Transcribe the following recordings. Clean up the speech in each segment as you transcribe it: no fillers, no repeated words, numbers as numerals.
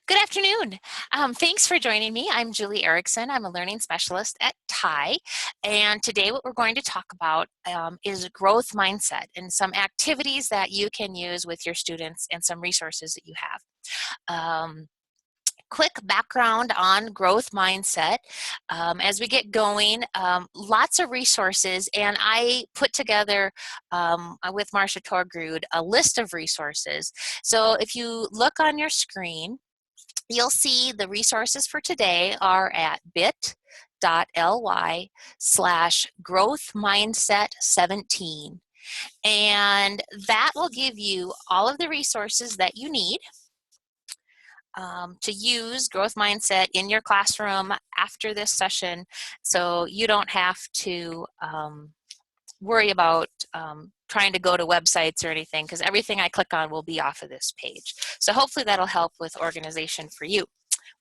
Good afternoon. Thanks for joining me. I'm Julie Erickson. I'm a learning specialist at TIE. And today what we're going to talk about is growth mindset and some activities that you can use with your students and some resources that you have. Quick background on growth mindset. As we get going, lots of resources, and I put together with Marcia Torgrud a list of resources. So if you look on your screen, you'll see the resources for today are at bit.ly/growth mindset 17. And that will give you all of the resources that you need to use growth mindset in your classroom after this session, so you don't have to worry about trying to go to websites or anything, because everything I click on will be off of this page. So hopefully that'll help with organization for you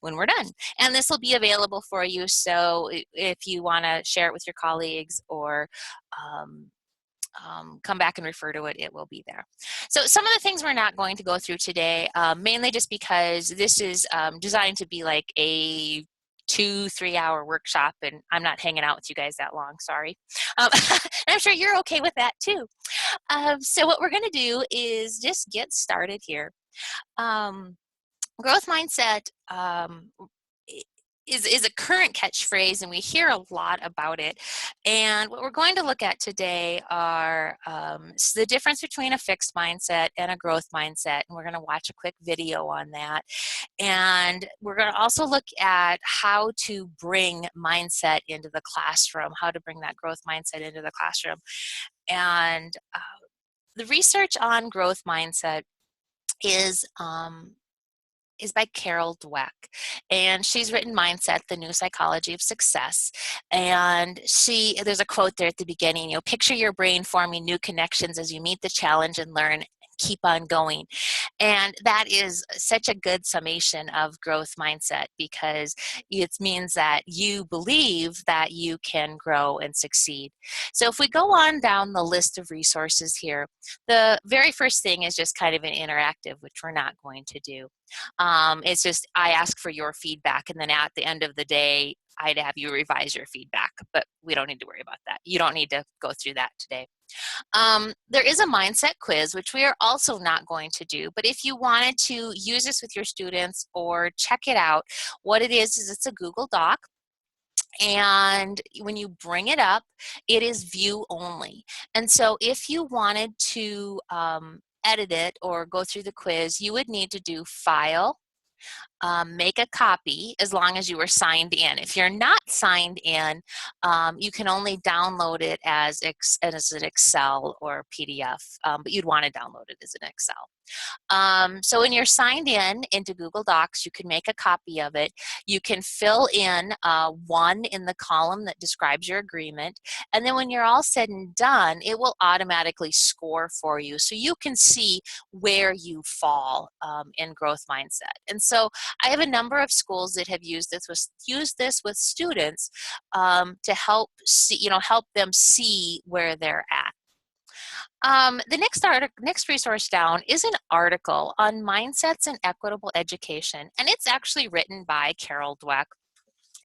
when we're done. And this will be available for you, so if you want to share it with your colleagues or come back and refer to it, it will be there. So some of the things we're not going to go through today, mainly just because this is designed to be like a 2-3 hour workshop, and I'm not hanging out with you guys that long, sorry. I'm sure you're okay with that too. So what we're going to do is just get started here. Growth mindset is a current catchphrase, and we hear a lot about it. And what we're going to look at today are the difference between a fixed mindset and a growth mindset. And we're going to watch a quick video on that. And we're going to also look at how to bring mindset into the classroom, how to bring that growth mindset into the classroom. And the research on growth mindset is by Carol Dweck, and she's written Mindset, the New Psychology of Success. And there's a quote there at the beginning, picture your brain forming new connections as you meet the challenge and learn, keep on going. And that is such a good summation of growth mindset, because it means that you believe that you can grow and succeed. So if we go on down the list of resources here, the very first thing is just kind of an interactive, which we're not going to do. It's just I ask for your feedback, and then at the end of the day, I'd have you revise your feedback, but we don't need to worry about that. You don't need to go through that today. There is a mindset quiz, which we are also not going to do, but if you wanted to use this with your students or check it out, what it is it's a Google Doc. And when you bring it up, it is view only. And so if you wanted to edit it or go through the quiz, you would need to do File, make a copy, as long as you were signed in. If you're not signed in, you can only download it as an Excel or PDF, but you'd want to download it as an Excel. So when you're signed in into Google Docs, you can make a copy of it. You can fill in 1 in the column that describes your agreement, and then when you're all said and done, it will automatically score for you, so you can see where you fall in growth mindset. And so I have a number of schools that have used this with students to help them see where they're at. The next resource down is an article on mindsets and equitable education, and it's actually written by Carol Dweck.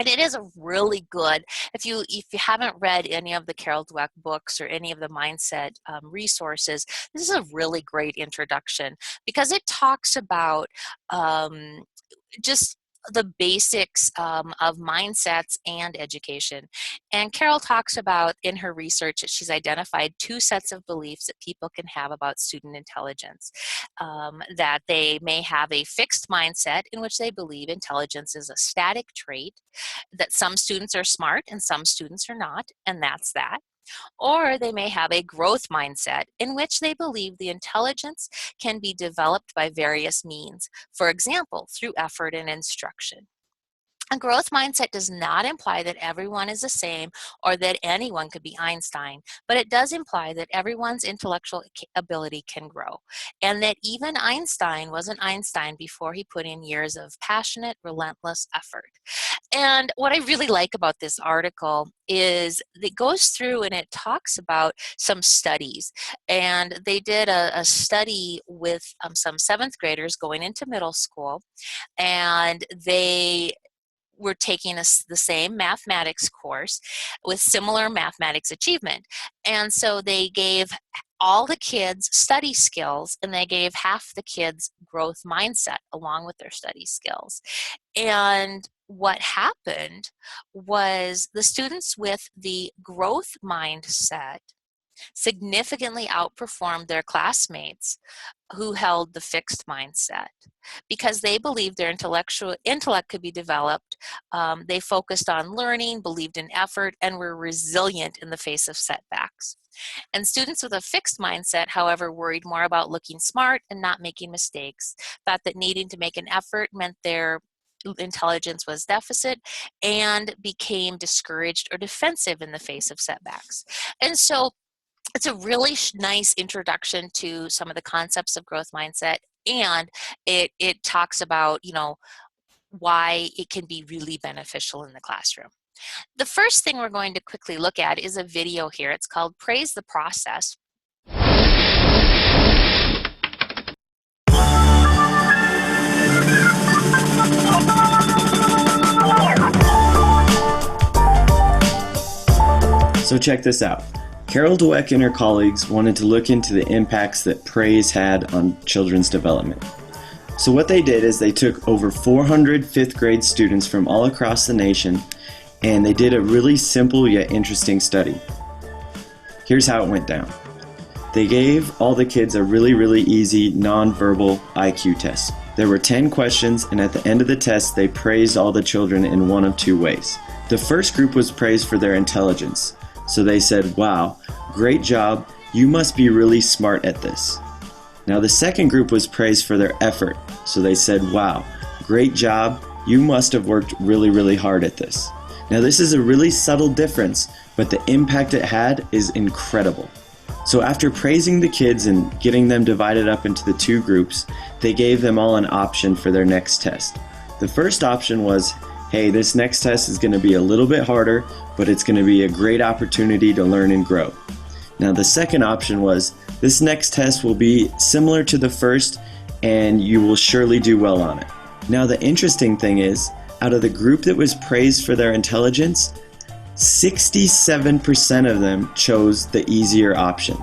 And it is a really good, if you haven't read any of the Carol Dweck books or any of the mindset resources, this is a really great introduction, because it talks about just the basics of mindsets and education. And Carol talks about in her research that she's identified 2 sets of beliefs that people can have about student intelligence. That they may have a fixed mindset in which they believe intelligence is a static trait, that some students are smart and some students are not, and that's that. Or they may have a growth mindset in which they believe the intelligence can be developed by various means, for example, through effort and instruction. A growth mindset does not imply that everyone is the same or that anyone could be Einstein, but it does imply that everyone's intellectual ability can grow, and that even Einstein wasn't Einstein before he put in years of passionate, relentless effort. And what I really like about this article is it goes through and it talks about some studies. And they did a study with some 7th graders going into middle school, and they were taking the same mathematics course with similar mathematics achievement. And so they gave all the kids study skills, and they gave half the kids growth mindset along with their study skills. And what happened was the students with the growth mindset significantly outperformed their classmates who held the fixed mindset because they believed their intellect could be developed. They focused on learning, believed in effort, and were resilient in the face of setbacks. And students with a fixed mindset, however, worried more about looking smart and not making mistakes, thought that needing to make an effort meant their intelligence was deficit, and became discouraged or defensive in the face of setbacks. And so it's a really nice introduction to some of the concepts of growth mindset, and it talks about, why it can be really beneficial in the classroom. The first thing we're going to quickly look at is a video here. It's called Praise the Process. So check this out. Carol Dweck and her colleagues wanted to look into the impacts that praise had on children's development. So what they did is they took over 400 fifth grade students from all across the nation, and they did a really simple yet interesting study. Here's how it went down. They gave all the kids a really easy nonverbal IQ test. There were 10 questions, and at the end of the test they praised all the children in one of two ways. The first group was praised for their intelligence. So they said, "Wow, great job, you must be really smart at this." Now the second group was praised for their effort. So they said, "Wow, great job, you must have worked really hard at this." Now this is a really subtle difference, but the impact it had is incredible. So after praising the kids and getting them divided up into the two groups, they gave them all an option for their next test. The first option was, hey, this next test is going to be a little bit harder, but it's going to be a great opportunity to learn and grow. Now the second option was, this next test will be similar to the first and you will surely do well on it. Now the interesting thing is, out of the group that was praised for their intelligence, 67% of them chose the easier option,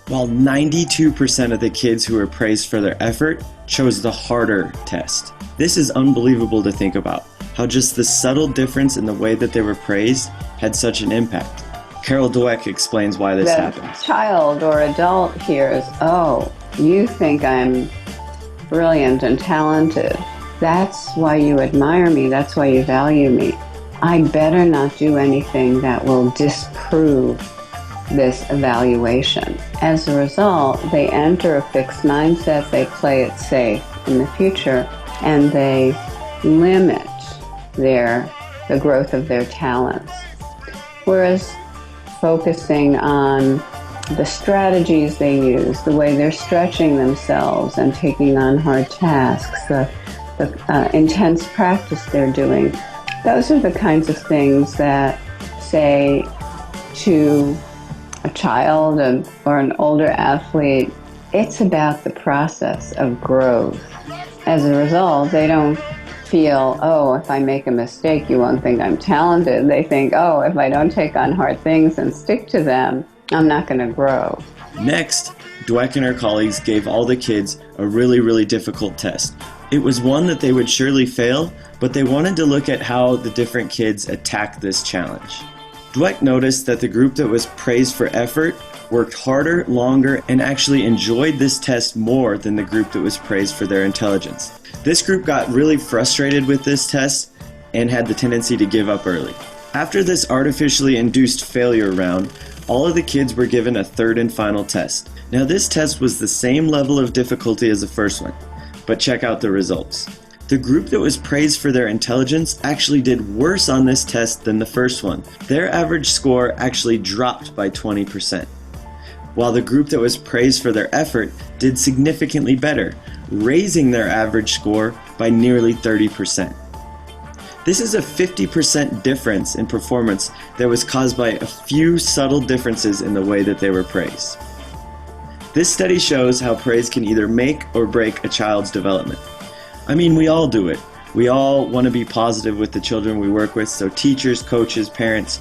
while 92% of the kids who were praised for their effort chose the harder test. This is unbelievable to think about, how just the subtle difference in the way that they were praised had such an impact. Carol Dweck explains why this happens. The child or adult hears, "Oh, you think I'm brilliant and talented. That's why you admire me. That's why you value me. I better not do anything that will disprove this evaluation." As a result, they enter a fixed mindset, they play it safe in the future, and they limit the growth of their talents. Whereas focusing on the strategies they use, the way they're stretching themselves and taking on hard tasks, the intense practice they're doing, those are the kinds of things that say to a child or an older athlete, it's about the process of growth. As a result, they don't feel, "Oh, if I make a mistake, you won't think I'm talented." They think, "Oh, if I don't take on hard things and stick to them, I'm not going to grow." Next, Dweck and her colleagues gave all the kids a really difficult test. It was one that they would surely fail, but they wanted to look at how the different kids attacked this challenge. Dweck noticed that the group that was praised for effort worked harder, longer, and actually enjoyed this test more than the group that was praised for their intelligence. This group got really frustrated with this test and had the tendency to give up early. After this artificially induced failure round, all of the kids were given a third and final test. Now this test was the same level of difficulty as the first one, but check out the results. The group that was praised for their intelligence actually did worse on this test than the first one. Their average score actually dropped by 20%, while the group that was praised for their effort did significantly better, raising their average score by nearly 30%. This is a 50% difference in performance that was caused by a few subtle differences in the way that they were praised. This study shows how praise can either make or break a child's development. I mean, we all do it. We all want to be positive with the children we work with, so teachers, coaches, parents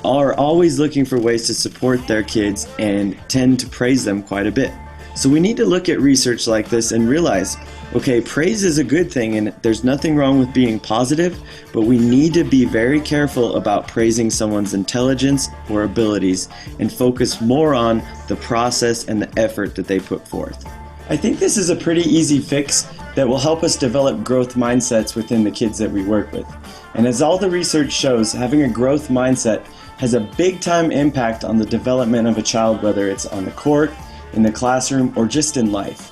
are always looking for ways to support their kids and tend to praise them quite a bit. So we need to look at research like this and realize, okay, praise is a good thing and there's nothing wrong with being positive, but we need to be very careful about praising someone's intelligence or abilities and focus more on the process and the effort that they put forth. I think this is a pretty easy fix that will help us develop growth mindsets within the kids that we work with. And as all the research shows, having a growth mindset has a big time impact on the development of a child, whether it's on the court, in the classroom, or just in life.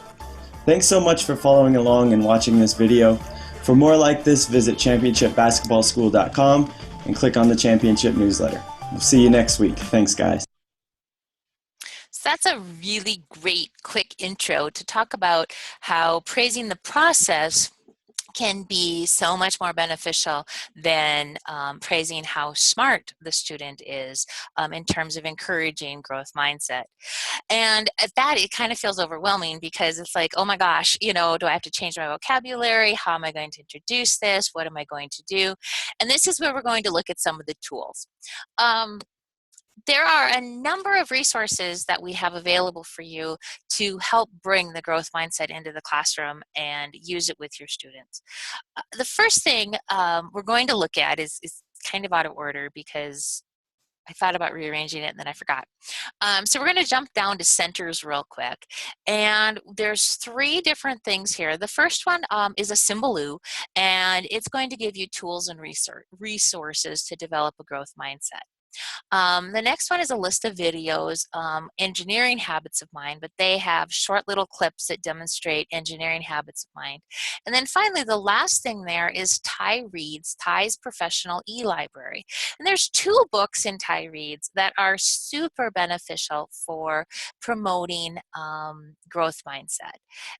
Thanks so much for following along and watching this video. For more like this, visit championshipbasketballschool.com and click on the championship newsletter. We'll see you next week. Thanks, guys. So that's a really great quick intro to talk about how praising the process can be so much more beneficial than praising how smart the student is in terms of encouraging growth mindset. And at that, it kind of feels overwhelming because it's like, oh my gosh, you know, do I have to change my vocabulary? How am I going to introduce this? What am I going to do? And this is where we're going to look at some of the tools. There are a number of resources that we have available for you to help bring the growth mindset into the classroom and use it with your students. The first thing we're going to look at is kind of out of order because I thought about rearranging it and then I forgot. So we're going to jump down to centers real quick. And there's 3 different things here. The first one is a Symbaloo, and it's going to give you tools and resources to develop a growth mindset. The next one is a list of videos, engineering habits of mind, but they have short little clips that demonstrate engineering habits of mind. And then finally, the last thing there is Ty Reads, Ty's Professional E-Library. And there's 2 books in Ty Reads that are super beneficial for promoting growth mindset.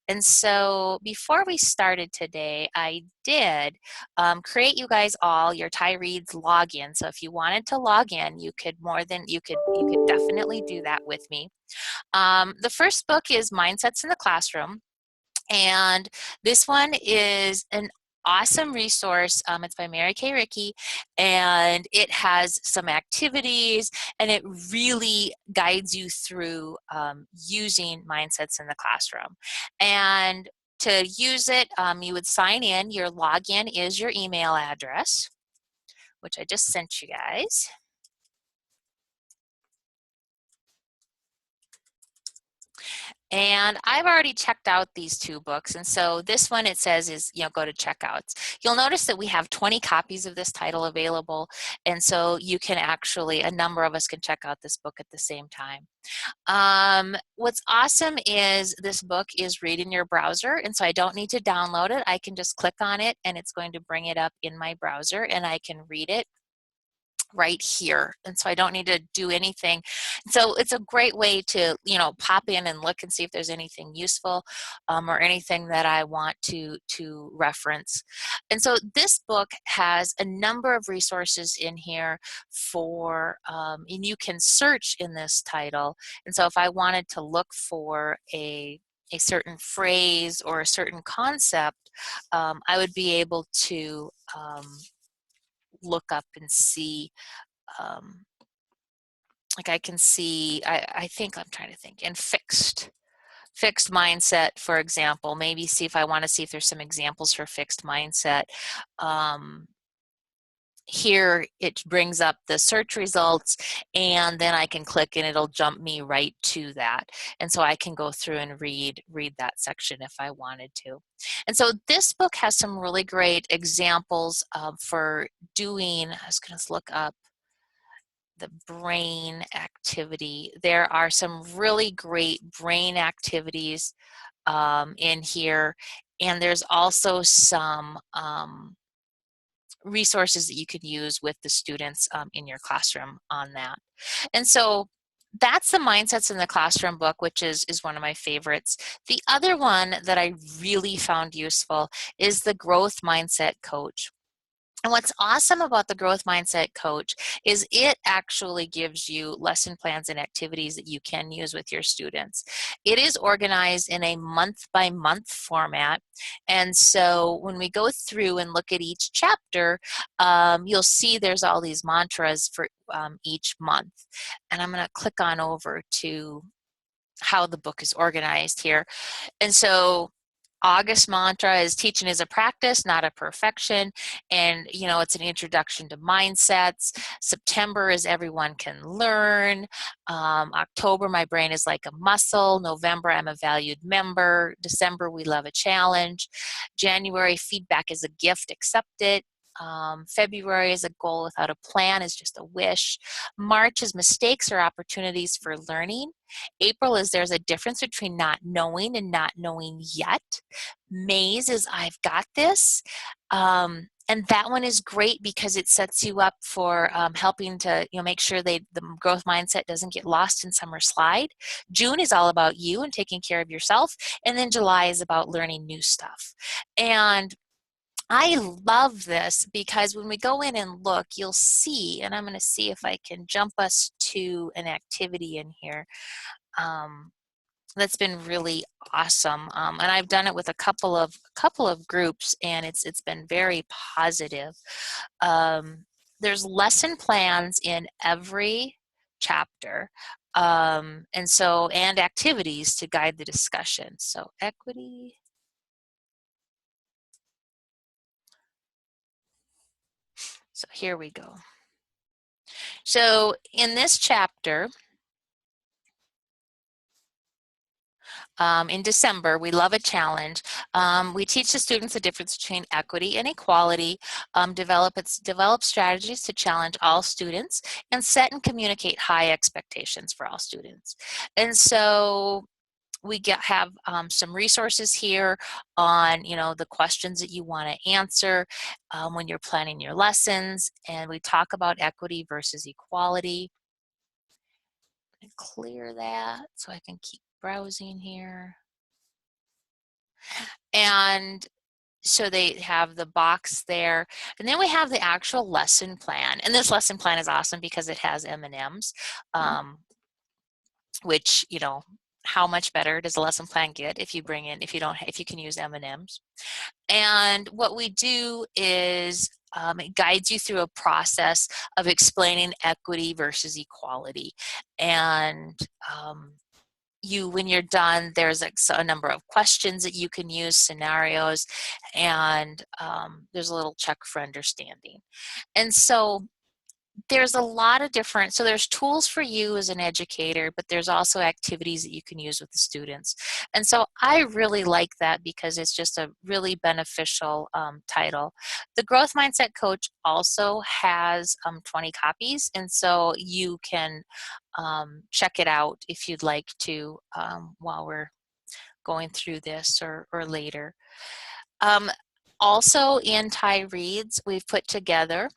And so before we started today, I did create you guys all your Ty Reads login. So if you wanted to log in, you could definitely do that with me. The first book is Mindsets in the Classroom, and this one is an awesome resource. It's by Mary Kay Rickey, and it has some activities, and it really guides you through using mindsets in the classroom. And to use it, you would sign in. Your login is your email address, which I just sent you guys. And I've already checked out these 2 books, and so this one, it says, is, you know, go to checkouts. You'll notice that we have 20 copies of this title available, and so you can actually, a number of us can check out this book at the same time. What's awesome is this book is read in your browser, and so I don't need to download it. I can just click on it, and it's going to bring it up in my browser, and I can read it right here, and so I don't need to do anything. So it's a great way to, you know, pop in and look and see if there's anything useful or anything that I want to reference. And so this book has a number of resources in here for, and you can search in this title. And so if I wanted to look for a certain phrase or a certain concept, I would be able to look up and see, like I can see, I think, I'm trying to think, in fixed mindset, for example, maybe see if I want to see if there's some examples for fixed mindset. Here it brings up the search results, and then I can click and it'll jump me right to that. And so I can go through and read that section if I wanted to. And so this book has some really great examples for doing, I was going to look up the brain activity. There are some really great brain activities in here, and there's also some resources that you can use with the students in your classroom on that. And so that's the Mindsets in the Classroom book, which is one of my favorites. The other one that I really found useful is the Growth Mindset Coach. And what's awesome about the Growth Mindset Coach is it actually gives you lesson plans and activities that you can use with your students. It is organized in a month-by-month format. And so when we go through and look at each chapter, you'll see there's all these mantras for each month. And I'm going to click on over to how the book is organized here. And so August mantra is teaching is a practice, not a perfection. And, you know, it's an introduction to mindsets. September is everyone can learn. October, my brain is like a muscle. November, I'm a valued member. December, we love a challenge. January, feedback is a gift, accept it. February is a goal without a plan is just a wish. March is mistakes or opportunities for learning. April is there's a difference between not knowing and not knowing yet. May's is I've got this. And that one is great because it sets you up for helping to make sure the growth mindset doesn't get lost in summer slide. June is all about you and taking care of yourself. And then July is about learning new stuff. And I love this because when we go in and look, you'll see, and I'm going to see if I can jump us to an activity in here that's been really awesome. And I've done it with a couple of groups, and it's been very positive. There's lesson plans in every chapter, and activities to guide the discussion. So equity. So here we go. So in this chapter, in December, we love a challenge. We teach the students the difference between equity and equality, develop strategies to challenge all students, and set and communicate high expectations for all students. And so we have some resources here on the questions that you want to answer when you're planning your lessons, and we talk about equity versus equality. And clear that so I can keep browsing here. And so they have the box there, and then we have the actual lesson plan. And this lesson plan is awesome because it has M&Ms, which how much better does a lesson plan get if you can use M&Ms. And what we do is it guides you through a process of explaining equity versus equality. And when you're done, there's a number of questions that you can use, scenarios, and there's a little check for understanding. And so there's a lot of different, so there's tools for you as an educator, but there's also activities that you can use with the students. And so I really like that because it's just a really beneficial title. The Growth Mindset Coach also has 20 copies, and so you can check it out if you'd like to while we're going through this or later. Also in Ty Reads, we've put together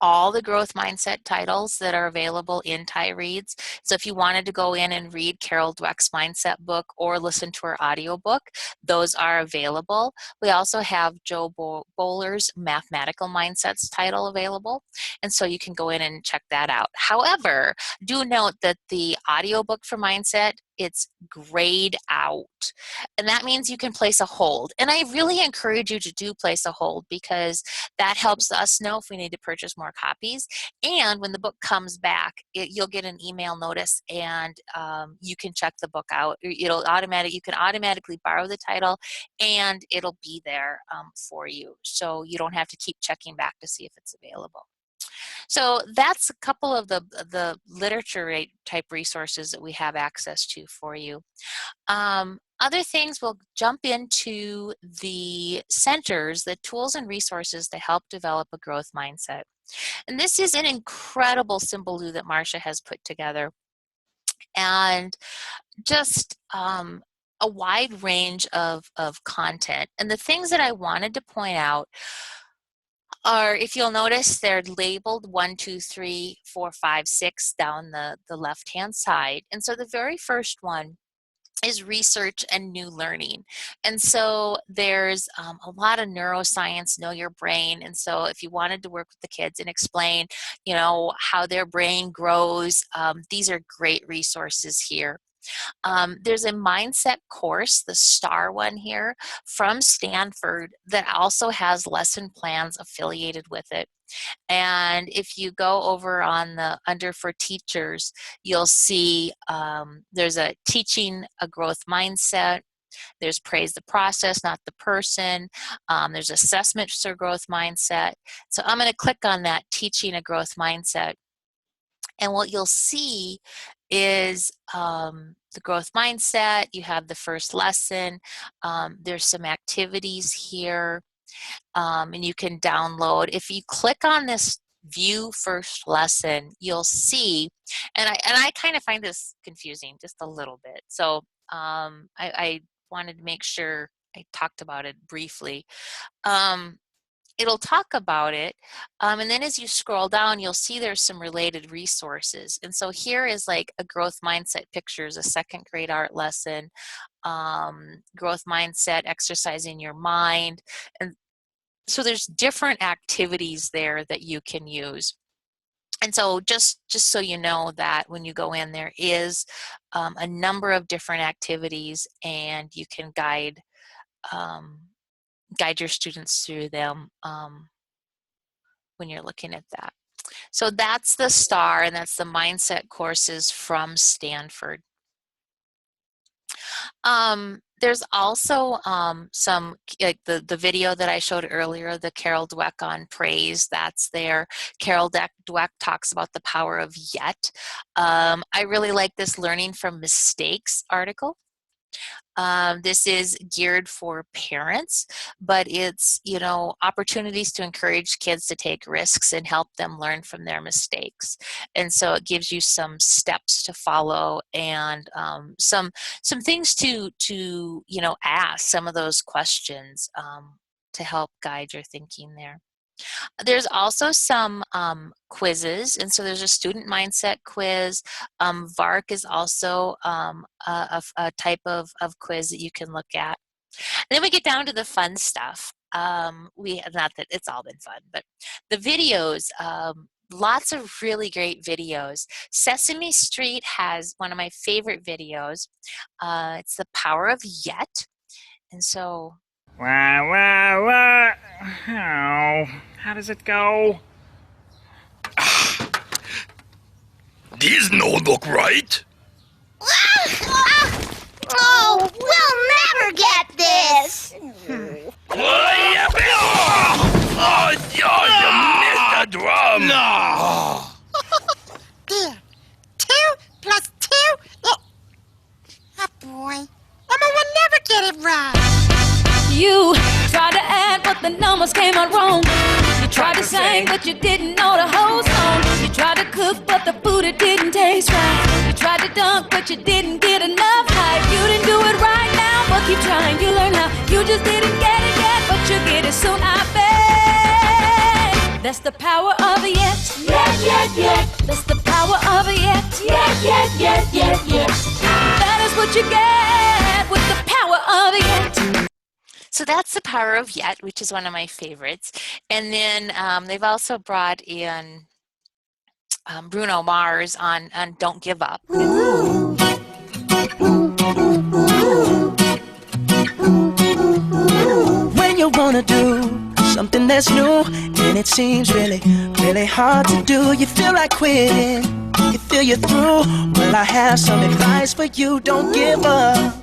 all the growth mindset titles that are available in Ty Reads. So if you wanted to go in and read Carol Dweck's mindset book or listen to her audiobook, those are available. We also have Joe Bowler's Mathematical Mindsets title available, and so you can go in and check that out. However, do note that the audiobook for mindset, it's grayed out, and that means you can place a hold. And I really encourage you to do place a hold because that helps us know if we need to purchase more copies. And when the book comes back, you'll get an email notice, and you can check the book out. You can automatically borrow the title, and it'll be there for you. So you don't have to keep checking back to see if it's available. So that's a couple of the literature type resources that we have access to for you. Other things, we'll jump into the centers, the tools and resources to help develop a growth mindset. And this is an incredible symboloo that Marcia has put together. And just a wide range of content. And the things that I wanted to point out are, if you'll notice, they're labeled 1, 2, 3, 4, 5, 6 down the left-hand side. And so the very first one is research and new learning. And so there's a lot of neuroscience, know your brain. And so if you wanted to work with the kids and explain, how their brain grows, these are great resources here. There's a mindset course, the STAR one here, from Stanford that also has lesson plans affiliated with it. And if you go over on the under for teachers, you'll see there's a teaching a growth mindset. There's praise the process, not the person. There's assessments for growth mindset. So I'm going to click on that teaching a growth mindset. And what you'll see is the growth mindset. You have the first lesson. There's some activities here. And you can download. If you click on this view first lesson, you'll see, and I kind of find this confusing just a little bit. So I wanted to make sure I talked about it briefly. It'll talk about it, and then as you scroll down, you'll see there's some related resources. And so here is like a growth mindset pictures, a second grade art lesson, growth mindset, exercising your mind. And so there's different activities there that you can use. And so just so you know that when you go in, there is a number of different activities, and you can guide your students through them when you're looking at that. So that's the STAR, and that's the mindset courses from Stanford. There's also some, like the video that I showed earlier, the Carol Dweck on praise, that's there. Carol Dweck talks about the power of yet. I really like this learning from mistakes article. This is geared for parents, but it's, opportunities to encourage kids to take risks and help them learn from their mistakes. And so it gives you some steps to follow and some things to ask, some of those questions to help guide your thinking there. There's also some quizzes, and so there's a student mindset quiz. VARC is also a type of quiz that you can look at. And then we get down to the fun stuff. Not that it's all been fun, but the videos, lots of really great videos. Sesame Street has one of my favorite videos. It's the power of yet. And so how does it go? These no look right. Oh, we'll never get this! You missed the drum. No! There. 2 plus 2. Oh boy. Mama will never get it right. You tried to add, but the numbers came out wrong. You tried to sing, but you didn't know the whole song. You tried to cook, but the food, it didn't taste right. You tried to dunk, but you didn't get enough hype. You didn't do it right now, but keep trying, you learn how. You just didn't get it yet, but you'll get it soon, I bet. That's the power of a yet. Yet. That's the power of a yet. Yet. That is what you get with the power of a yet. So that's the power of yet, which is one of my favorites. And then they've also brought in Bruno Mars on Don't Give Up. When you wanna do something that's new and it seems really, really hard to do, you feel like quitting, you feel you're through. Well, I have some advice for you. Don't give up.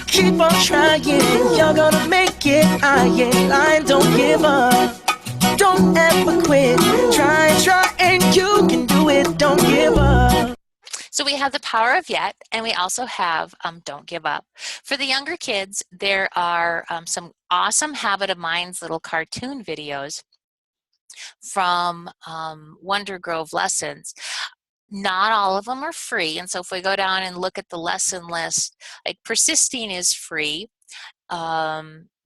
Keep on trying, you're gonna make it. I ain't lying, don't give up. Don't ever quit. Try, and you can do it. Don't give up. So we have the power of yet, and we also have Don't Give Up. For the younger kids, there are some awesome Habit of Minds little cartoon videos from Wonder Grove lessons. Not all of them are free, and so if we go down and look at the lesson list, like persisting is free.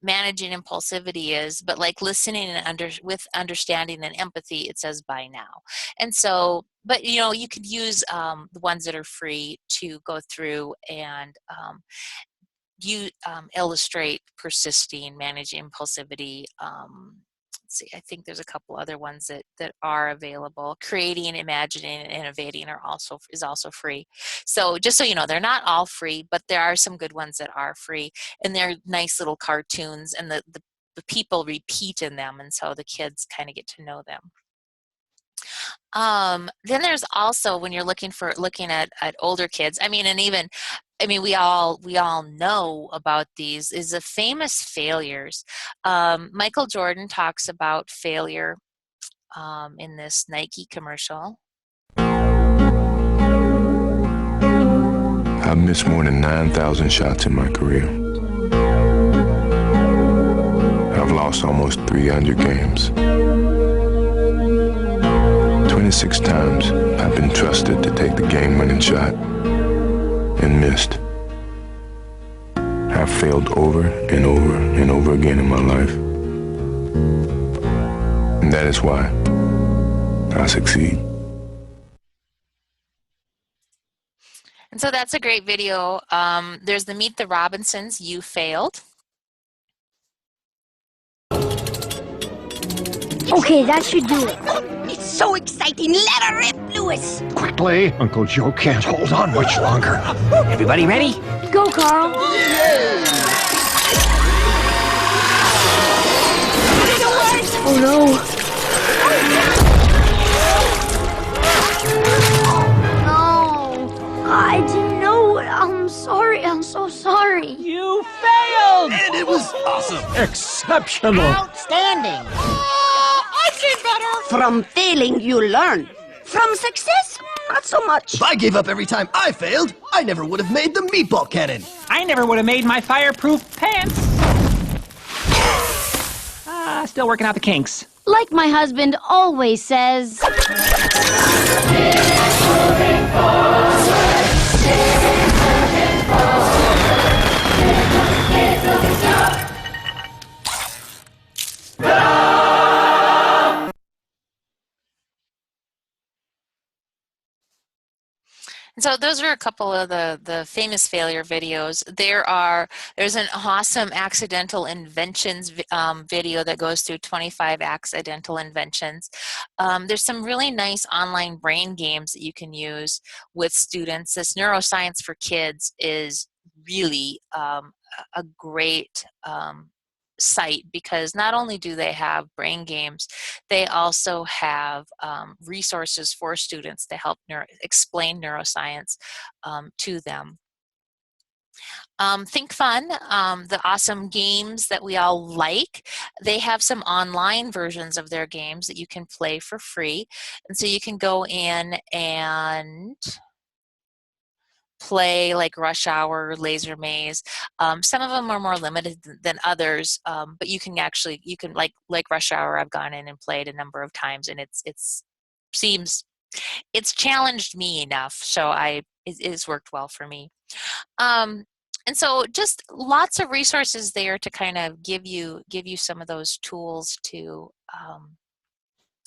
managing impulsivity is, but like listening and with understanding and empathy, it says by now. And so, but you know, you could use the ones that are free to go through and you illustrate persisting, manage impulsivity. Let's see, I think there's a couple other ones that are available. Creating, imagining, and innovating is also free. So just so you know, they're not all free, but there are some good ones that are free, and they're nice little cartoons, and the people repeat in them, and so the kids kind of get to know them. Then there's also, when you're looking at older kids, I mean, and even, I mean, we all know about these, is the famous failures. Michael Jordan talks about failure in this Nike commercial. I've missed more than 9,000 shots in my career. I've lost almost 300 games. 26 times I've been trusted to take the game-winning shot and missed. I've failed over and over and over again in my life. And that is why I succeed. And so that's a great video. There's the Meet the Robinsons, You Failed. Okay, that should do it. It's so exciting. Let her rip, Louis. Quickly, Uncle Joe can't hold on much longer. Everybody ready? Go, Carl. Oh no. No. I didn't know. I'm sorry. I'm so sorry. You failed! And it was awesome. Exceptional. Outstanding. I did better. From failing, you learn. From success, not so much. If I gave up every time I failed, I never would have made the meatball cannon. I never would have made my fireproof pants. Still working out the kinks. Like my husband always says. And so those are a couple of the famous failure videos. There's an awesome accidental inventions video that goes through 25 accidental inventions. There's some really nice online brain games that you can use with students. This Neuroscience for Kids is really a great site, because not only do they have brain games, they also have resources for students to help explain neuroscience to them. Think Fun, the awesome games that we all like, they have some online versions of their games that you can play for free. And so you can go in and play like Rush Hour, Laser Maze. Some of them are more limited than others, but you can like Rush Hour, I've gone in and played a number of times, and it's challenged me enough, so it's worked well for me. And so just lots of resources there to kind of give you some of those tools to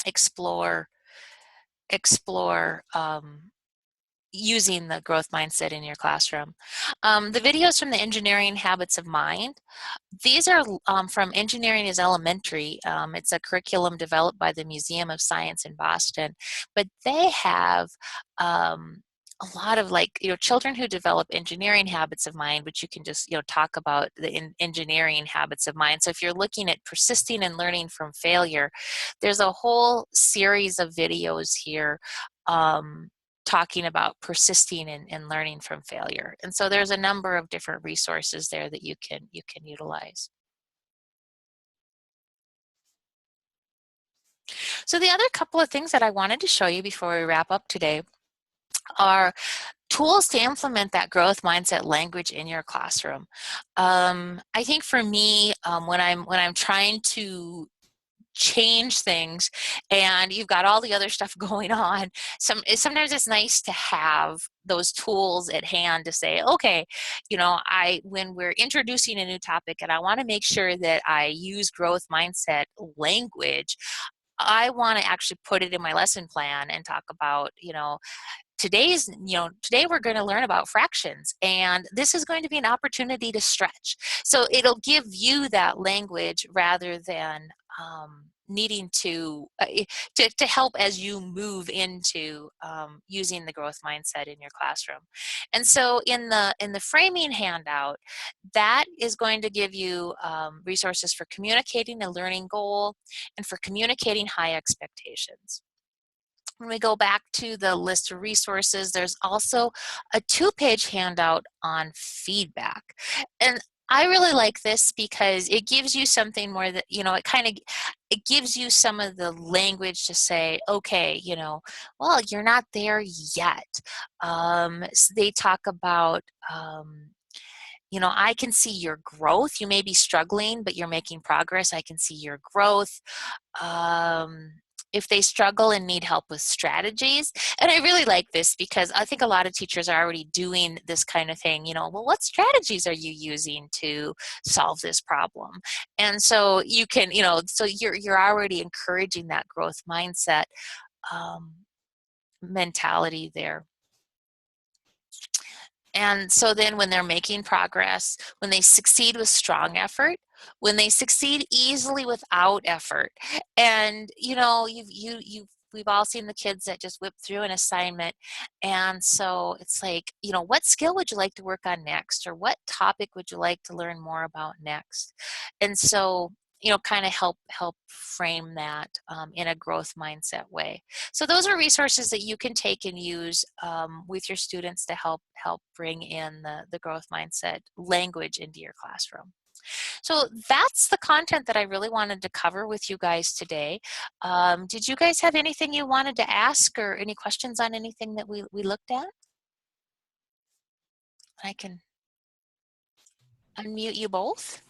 explore using the growth mindset in your classroom. The videos from the Engineering Habits of Mind, these are from Engineering is Elementary. It's a curriculum developed by the Museum of Science in Boston, but they have a lot of children who develop engineering habits of mind, which you can just talk about the engineering habits of mind. So if you're looking at persisting and learning from failure, there's a whole series of videos here talking about persisting and learning from failure. And so there's a number of different resources there that you can utilize. So the other couple of things that I wanted to show you before we wrap up today are tools to implement that growth mindset language in your classroom. I think for me, when I'm trying to change things and you've got all the other stuff going on, sometimes it's nice to have those tools at hand to say, okay, you know, when we're introducing a new topic and I want to make sure that I use growth mindset language, I want to actually put it in my lesson plan and talk about, you know, today we're going to learn about fractions, and this is going to be an opportunity to stretch. So it'll give you that language rather than needing to help as you move into using the growth mindset in your classroom. And so in the framing handout, that is going to give you resources for communicating a learning goal and for communicating high expectations. When we go back to the list of resources, there's also a 2-page handout on feedback. And I really like this because it gives you something more that, you know, it gives you some of the language to say, okay, you know, well, you're not there yet. So they talk about, you know, I can see your growth. You may be struggling, but you're making progress. I can see your growth. If they struggle and need help with strategies. And I really like this because I think a lot of teachers are already doing this kind of thing, you know, well, what strategies are you using to solve this problem? And so you can, you know, so you're already encouraging that growth mindset mentality there. And so then when they're making progress, when they succeed with strong effort, when they succeed easily without effort, and you know, we've all seen the kids that just whip through an assignment, and so it's like, you know, what skill would you like to work on next, or what topic would you like to learn more about next? And so, you know, kind of help frame that in a growth mindset way. So those are resources that you can take and use with your students to help bring in the growth mindset language into your classroom. So that's the content that I really wanted to cover with you guys today. Did you guys have anything you wanted to ask or any questions on anything that we looked at? I can unmute you both.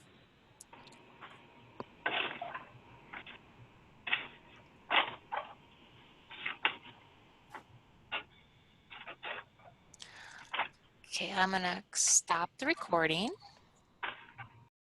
Okay, I'm gonna stop the recording.